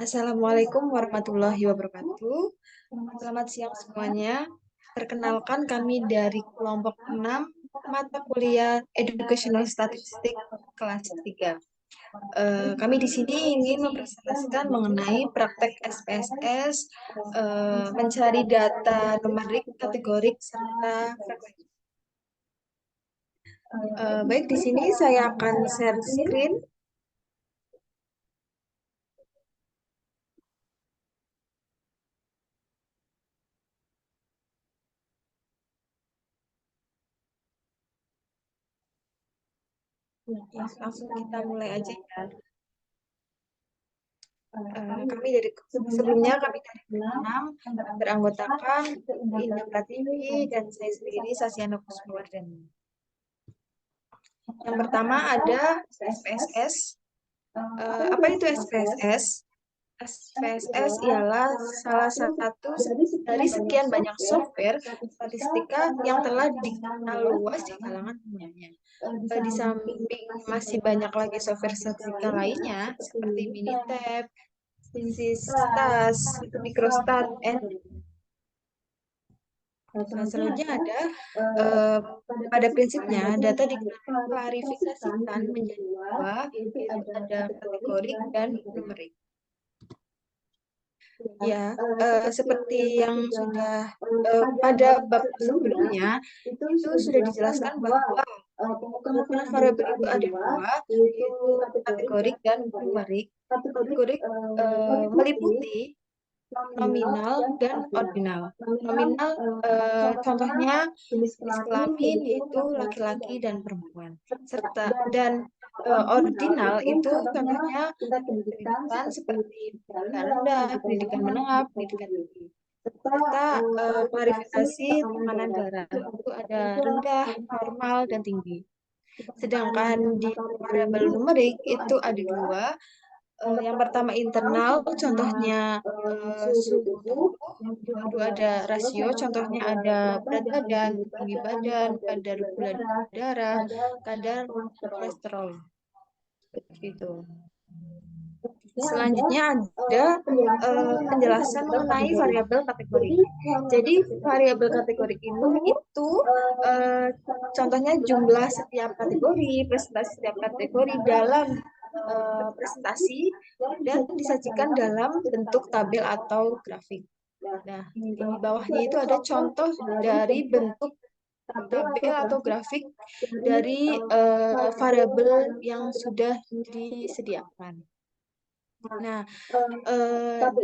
Assalamualaikum warahmatullahi wabarakatuh. Selamat siang semuanya. Perkenalkan kami dari kelompok 6 mata kuliah Educational Statistik kelas 3. Kami di sini ingin mempresentasikan mengenai praktek SPSS, mencari data numerik, kategorik, serta frekuensi. Baik, di sini saya akan share screen. Ya, langsung kita mulai aja ya. Kami dari sebelumnya kami dari 6 beranggotakan Indah Pratiwi dan saya sendiri Sasyana Kusumawardani. Yang pertama ada SPSS. Apa itu SPSS? SPSS ialah salah satu dari sekian banyak software statistika yang telah dikenal luas di kalangan umumnya. Di samping masih banyak lagi software statistika lainnya seperti Minitab, Systas, Microstat, selanjutnya ada pada prinsipnya data diklarifikasikan menjadi dua, yaitu ada kategorik dan numerik. Ya, seperti yang sudah pada bab sebelumnya itu sudah dijelaskan bahwa pengukuran variabel itu ada dua, yaitu kategorik dan numerik. Kategorik meliputi nominal dan ordinal. Nominal contohnya jenis kelamin yaitu laki-laki dan perempuan. Dan ordinal itu contohnya pendidikan seperti pendidikan rendah, pendidikan menengah, pendidikan tinggi. Serta klarifikasi tekanan darah itu ada rendah, normal, dan tinggi. Sedangkan di variabel numerik itu ada dua. Yang pertama internal, contohnya suhu tubuh. Yang kedua ada rasio, contohnya ada berat badan, tinggi badan, kadar gula darah, kadar kolesterol. Begitu. Selanjutnya ada penjelasan mengenai variabel kategori. Jadi variabel kategori ini itu contohnya jumlah setiap kategori, presentasi setiap kategori dalam presentasi dan disajikan dalam bentuk tabel atau grafik. Nah, di bawahnya itu ada contoh dari bentuk tabel atau grafik dari variabel yang sudah disediakan. Nah,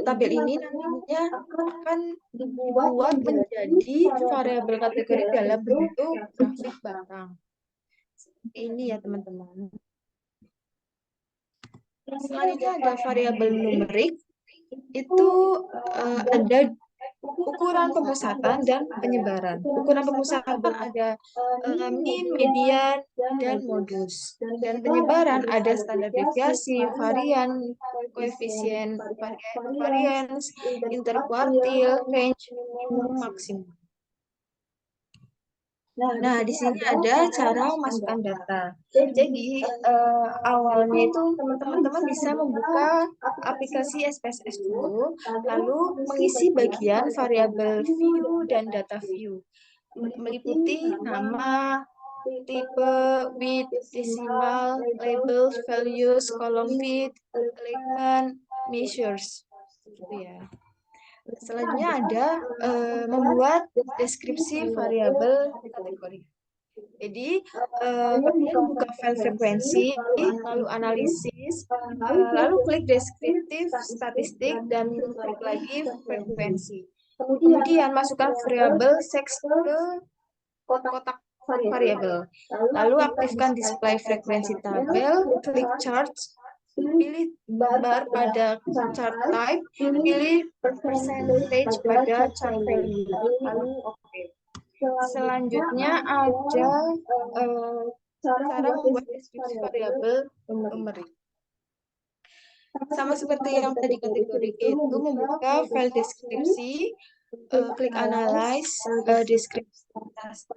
tabel ini nantinya akan dibuat menjadi variabel kategori dalam bentuk grafik barang. Ini ya teman-teman. Selanjutnya ada variabel numerik. Itu ada ukuran pemusatan dan penyebaran. Ukuran pemusatan ada min, median, dan modus. Dan penyebaran ada standar deviasi, varian, koefisien, varians, interkuartil, range, minimum, maksimum. Nah, di sini ada cara memasukkan data. Jadi, awalnya itu teman-teman bisa membuka aplikasi SPSS dulu, lalu mengisi bagian variabel view dan data view. Meliputi nama, tipe, width, decimal, labels, values, column width, alignment, measures. Gitu ya. Selanjutnya ada membuat deskripsi variabel kategori. Jadi, kalian buka file frekuensi, lalu analisis, lalu klik deskriptif statistik, dan klik lagi frekuensi. Kemudian masukkan variabel seks ke kotak variabel. Lalu aktifkan display frekuensi tabel, klik charts, pilih bar pada chart type, pilih percentage pada chart value, lalu oke. Selanjutnya ada cara membuat deskripsi variabel numerik. Sama seperti yang tadi kategori itu, membuka file deskripsi, klik analyze, deskripsi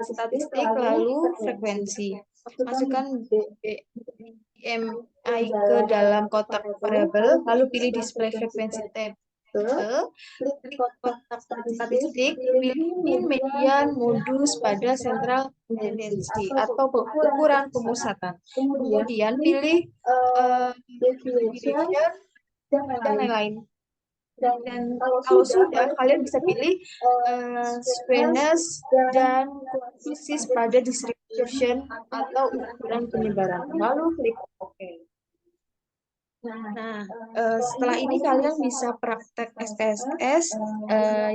statistik, lalu frekuensi. masukkan BMI ke dalam kotak variabel, lalu pilih display frekuensi table, klik kotak statistik, pilih median modus pada central tendency atau ukuran pemusatan. Kemudian pilih deviation dan lain-lain. Dan kalau sudah, kalian bisa pilih skewness dan koefisien pada distribution atau ukuran penyebaran. Lalu klik OK. Nah, setelah ini kalian bisa praktek SPSS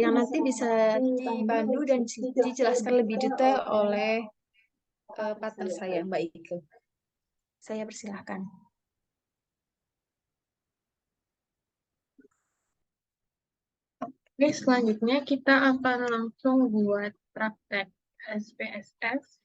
yang nanti bisa dibantu dan dijelaskan lebih detail oleh partner saya, Mbak Ike. Saya persilahkan. Oke, selanjutnya kita akan langsung buat praktek SPSS.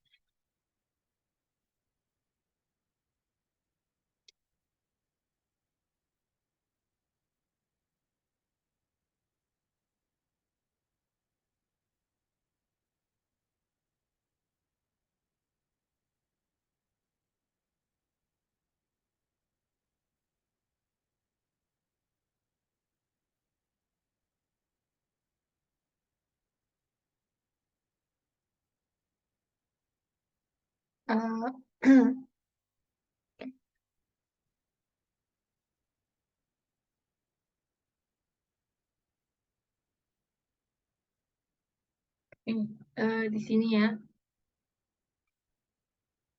Di sini ya,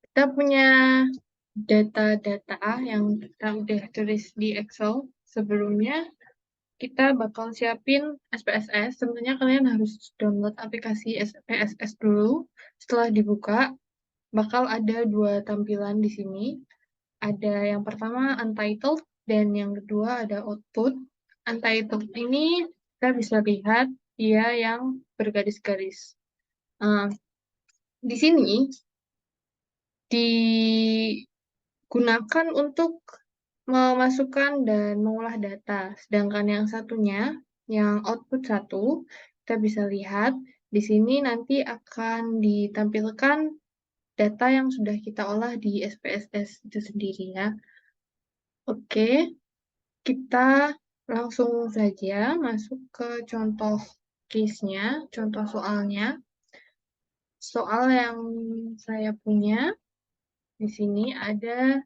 kita punya data-data yang kita udah tulis di Excel. Sebelumnya kita bakal siapin SPSS. Sebenarnya kalian harus download aplikasi SPSS dulu. Setelah dibuka, bakal ada dua tampilan di sini. Ada yang pertama untitled dan yang kedua ada output. Untitled ini kita bisa lihat dia yang bergaris-garis. Di sini digunakan untuk memasukkan dan mengolah data. Sedangkan yang satunya, yang output 1, kita bisa lihat di sini nanti akan ditampilkan data yang sudah kita olah di SPSS itu sendiri ya. Oke, kita langsung saja masuk ke contoh case-nya, contoh soalnya. Soal yang saya punya di sini ada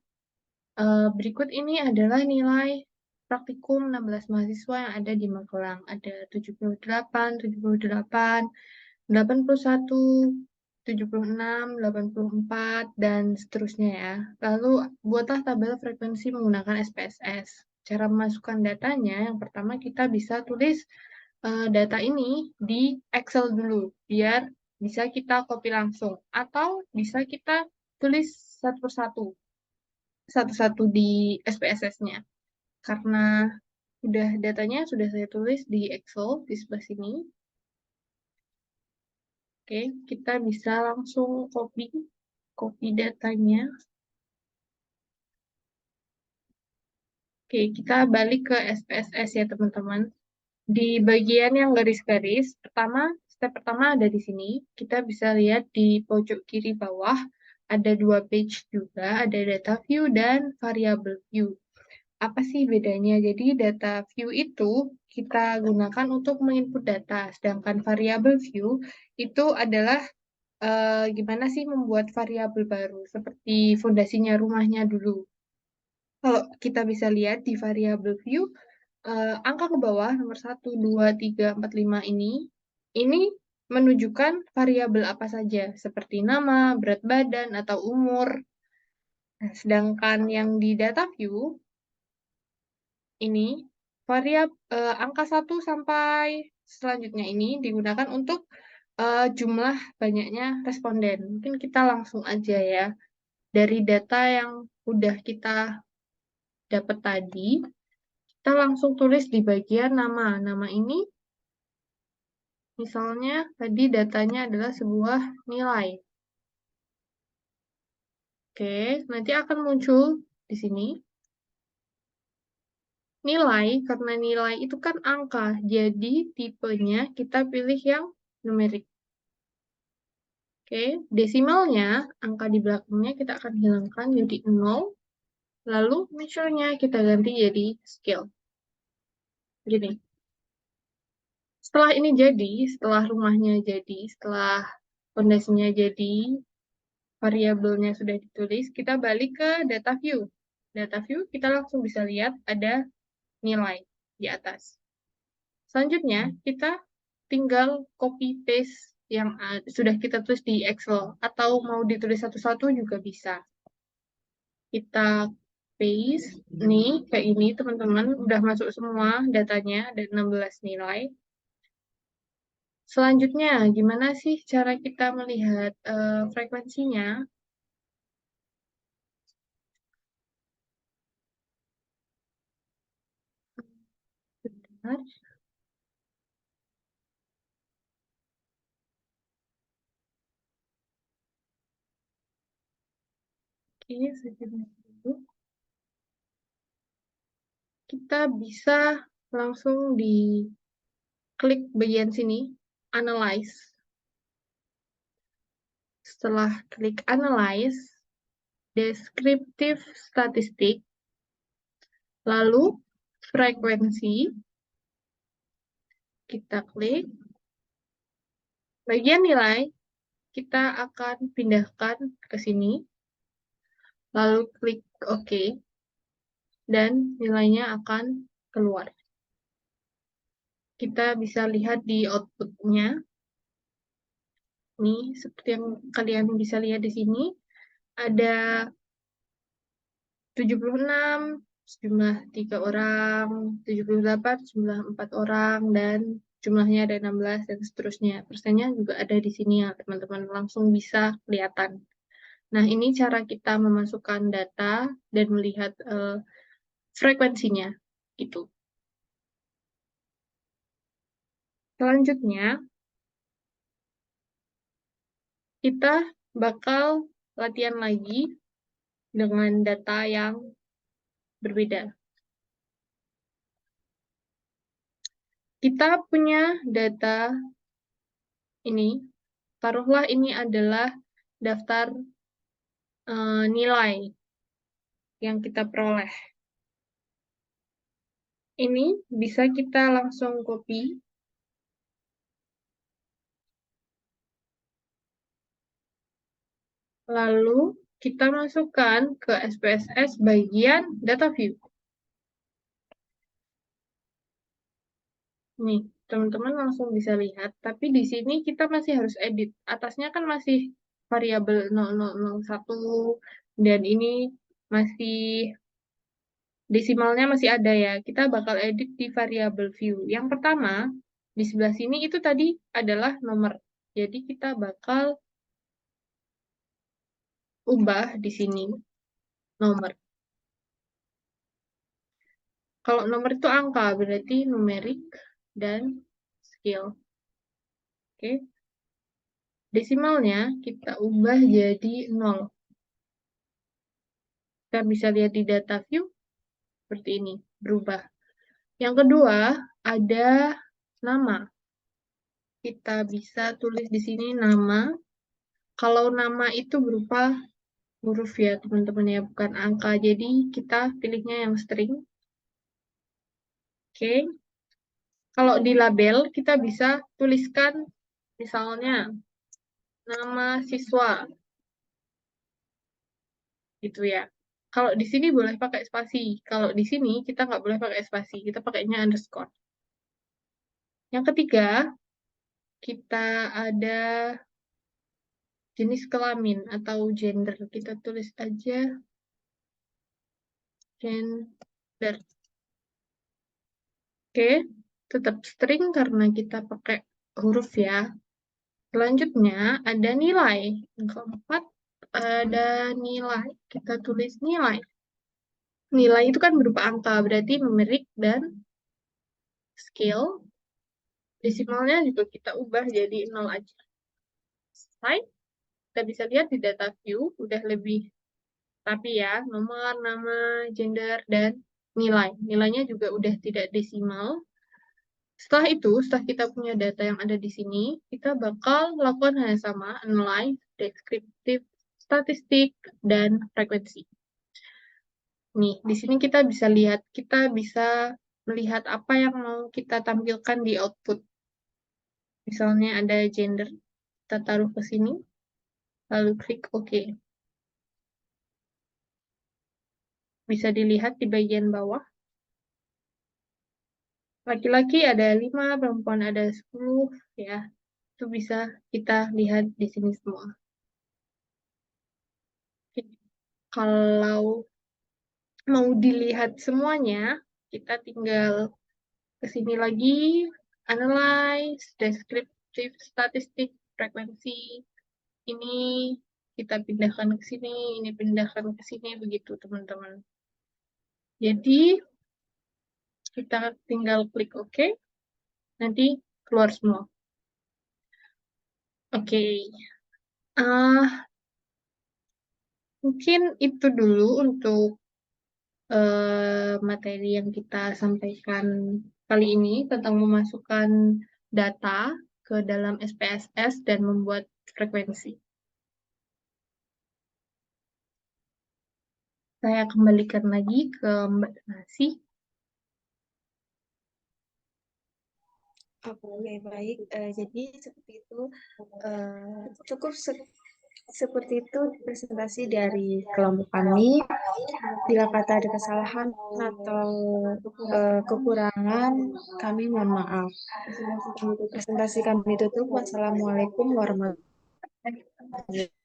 berikut ini adalah nilai praktikum 16 mahasiswa yang ada di Magelang. Ada 78, 78, 81, 76, 84, dan seterusnya ya. Lalu buatlah tabel frekuensi menggunakan SPSS. Cara memasukkan datanya, yang pertama kita bisa tulis data ini di Excel dulu, biar bisa kita copy langsung. Atau bisa kita tulis satu persatu, satu-satu di SPSS-nya. Karena datanya sudah saya tulis di Excel di sebelah sini. Oke, kita bisa langsung copy datanya. Oke, kita balik ke SPSS ya teman-teman. Di bagian yang garis-garis, step pertama ada di sini. Kita bisa lihat di pojok kiri bawah, ada dua page juga, ada data view dan variable view. Apa sih bedanya? Jadi data view itu kita gunakan untuk menginput data, sedangkan variable view itu adalah gimana sih membuat variabel baru, seperti fondasinya rumahnya dulu. Kalau kita bisa lihat di variable view, angka ke bawah nomor 1, 2, 3, 4, 5 ini menunjukkan variabel apa saja, seperti nama, berat badan, atau umur. Nah, sedangkan yang di data view, ini angka 1 sampai selanjutnya ini digunakan untuk jumlah banyaknya responden. Mungkin kita langsung aja ya. Dari data yang udah kita dapat tadi, kita langsung tulis di bagian nama. Nama ini, misalnya tadi datanya adalah sebuah nilai. Oke, nanti akan muncul di sini. Nilai, karena nilai itu kan angka, jadi tipenya kita pilih yang numerik. Oke, desimalnya, angka di belakangnya kita akan hilangkan jadi 0. Lalu measure-nya kita ganti jadi scale. Gini. Setelah ini jadi, setelah rumahnya jadi, setelah fondasinya jadi, variabelnya sudah ditulis, kita balik ke data view. Data view kita langsung bisa lihat ada nilai di atas. Selanjutnya, kita tinggal copy paste yang sudah kita tulis di Excel, atau mau ditulis satu-satu juga bisa. Kita paste, nih kayak ini teman-teman, udah masuk semua datanya, ada 16 nilai. Selanjutnya, gimana sih cara kita melihat frekuensinya? Bentar. Oke, sebentar dulu. Kita bisa langsung di klik bagian sini, Analyze. Setelah klik Analyze, Descriptive Statistik, lalu frekuensi, kita klik. Bagian nilai, kita akan pindahkan ke sini, lalu klik OK, dan nilainya akan keluar. Kita bisa lihat di output-nya. Ini seperti yang kalian bisa lihat di sini, ada 76 jumlah 3 orang, 78 jumlah 4 orang, dan jumlahnya ada 16 dan seterusnya. Persennya juga ada di sini ya teman-teman, langsung bisa kelihatan. Nah, ini cara kita memasukkan data dan melihat frekuensinya gitu. Selanjutnya, kita bakal latihan lagi dengan data yang berbeda. Kita punya data ini, taruhlah ini adalah daftar nilai yang kita peroleh. Ini bisa kita langsung copy. Lalu kita masukkan ke SPSS bagian data view. Nih, teman-teman langsung bisa lihat, tapi di sini kita masih harus edit. Atasnya kan masih variabel 0001, dan ini masih desimalnya masih ada ya. Kita bakal edit di variabel view. Yang pertama, di sebelah sini itu tadi adalah nomor. Jadi kita bakal ubah di sini nomor. Kalau nomor itu angka, berarti numerik dan skill. Oke. Desimalnya kita ubah jadi 0. Kita bisa lihat di data view seperti ini, berubah. Yang kedua, ada nama. Kita bisa tulis di sini nama. Kalau nama itu berupa huruf ya, teman-teman ya, bukan angka. Jadi kita pilihnya yang string. Oke. Kalau di label, kita bisa tuliskan misalnya nama siswa. Gitu ya. Kalau di sini boleh pakai spasi. Kalau di sini kita nggak boleh pakai spasi. Kita pakainya underscore. Yang ketiga, kita ada jenis kelamin atau gender. Kita tulis aja gender. Oke, tetap string karena kita pakai huruf ya. Selanjutnya ada nilai. Yang keempat ada nilai. Kita tulis nilai. Nilai itu kan berupa angka, berarti numerik dan scale. Desimalnya juga kita ubah jadi 0 aja. Selesai. Kita bisa lihat di data view udah lebih rapi ya, nomor, nama, gender, dan nilai. Nilainya juga udah tidak desimal. Setelah kita punya data yang ada di sini, kita bakal lakukan hal yang sama, analyze, deskriptif, statistik, dan frekuensi. Nih, di sini kita bisa melihat apa yang mau kita tampilkan di output. Misalnya ada gender, kita taruh ke sini, lalu klik OK. Bisa dilihat di bagian bawah. Laki-laki ada 5, perempuan ada 10, ya. Itu bisa kita lihat di sini semua. Oke. Kalau mau dilihat semuanya, kita tinggal ke sini lagi, analyze, deskriptif, statistik, frekuensi. Ini kita pindahkan ke sini, ini pindahkan ke sini, begitu teman-teman. Jadi, kita tinggal klik OK, nanti keluar semua. Oke. Mungkin itu dulu untuk materi yang kita sampaikan kali ini tentang memasukkan data ke dalam SPSS dan membuat frekuensi. Saya kembalikan lagi ke Mbak Nasi. Oke, baik. Jadi seperti itu, cukup seperti itu presentasi dari kelompok kami. Bila kata ada kesalahan atau kekurangan, kami mohon maaf. Presentasi kami tutup. Wassalamualaikum warahmatullahi wabarakatuh.